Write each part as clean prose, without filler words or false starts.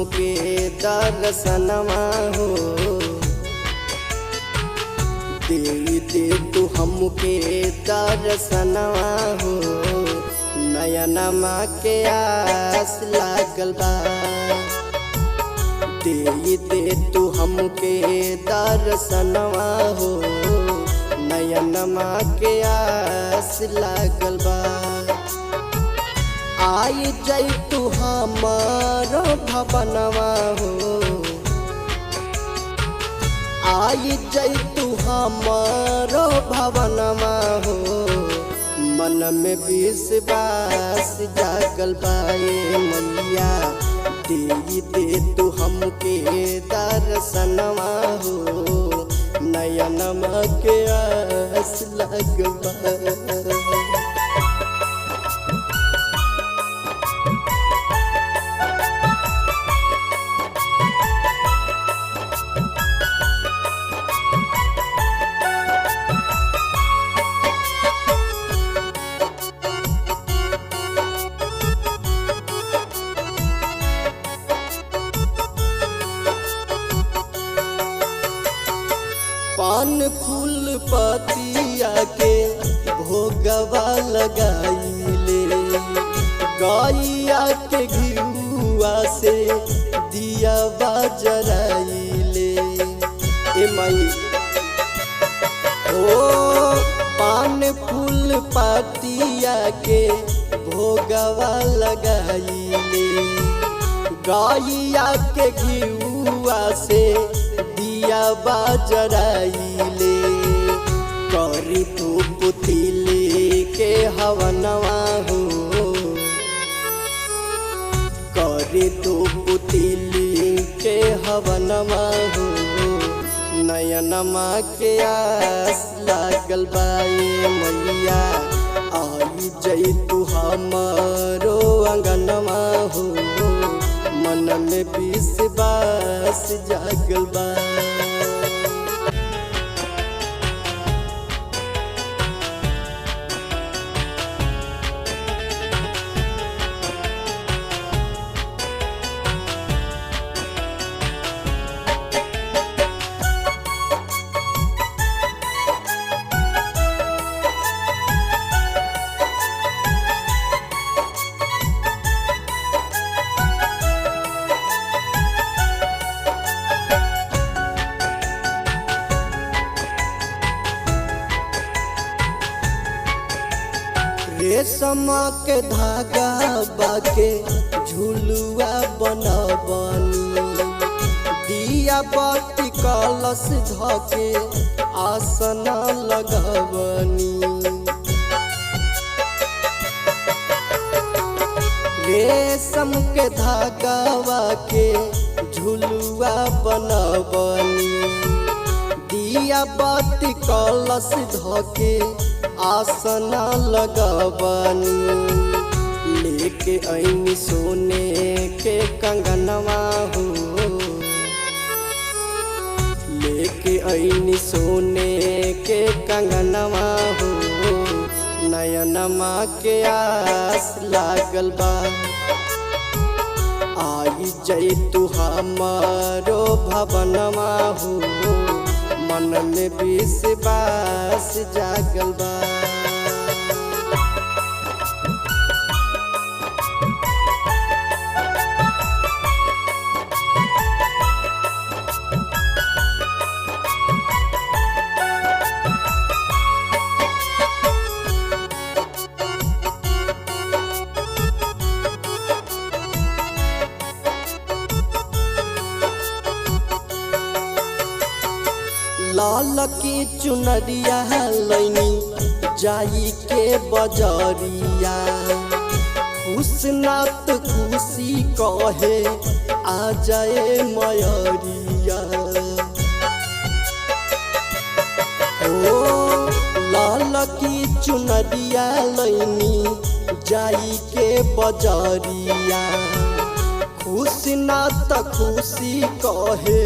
हमके दर्शनवा हो, दे तू हमके दर्शनवा हो, नयनमा के आस लागल बा। दे तू हमके दर्शनवा हो, नयनमा के आस लागल बा। आई जई तू हमारो भवनवा हो, आई जई तू हमारो भवनवा हो, मन में विश्वास जागल बाए मैया। दे तू हमके दर्शनवा हो, नयनमा के आस लागल बा। पान फूल पतिया के भोगवा लगाइले, गैया के घिउआ से दिया जराइले। ए माई ओ पान फूल पतिया के भोगवा लगाइले, गैया के घिउआ से दिया जराइले। करी तू पुतिले के हवनवा हो, करी तू पुतिले के हवनवा हो, नयनमा के आस लागल बाए मैया। आई जई तू हमारो अंगनवा हो, मन में विश्वास जागल बा। रेशम के धागा बाके झुलुआ बनबनी, दिया बाती कलश धके आसन लगबनी। रेशम के धागा के झुलुआ बनबनी, दिया बाती कलश धके आसन लगबनी। लेके ऐनी सोने के कंगनवा हो, लेके ऐनी सोने के कंगनवा हो, नयनमा के आस लागल बा। आई जई तू हमारो भवनवा हो, मन में विश्वास जागल बा। लाल की चुनरिया लैनी जाई के बजरिया, खुशनाथ खुशी कहे आ जाए मयरिया। ओ लाल की चुनरिया लैनी जाई के बजरिया, खुशनाथ खुशी कहे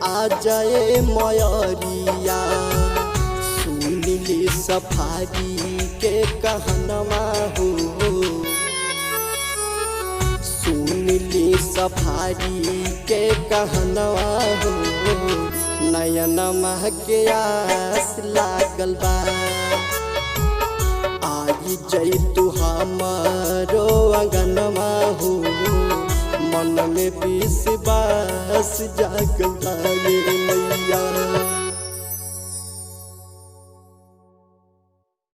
आ जाए मयरिया। सुनिली सफारी के कहनवा हो, सुनिली सफारी के कहनवा हो नयनमा के आस लागल बा आई जैतु हमारो अंगनमा हो मन में विश्वास जागल बा ये मैया।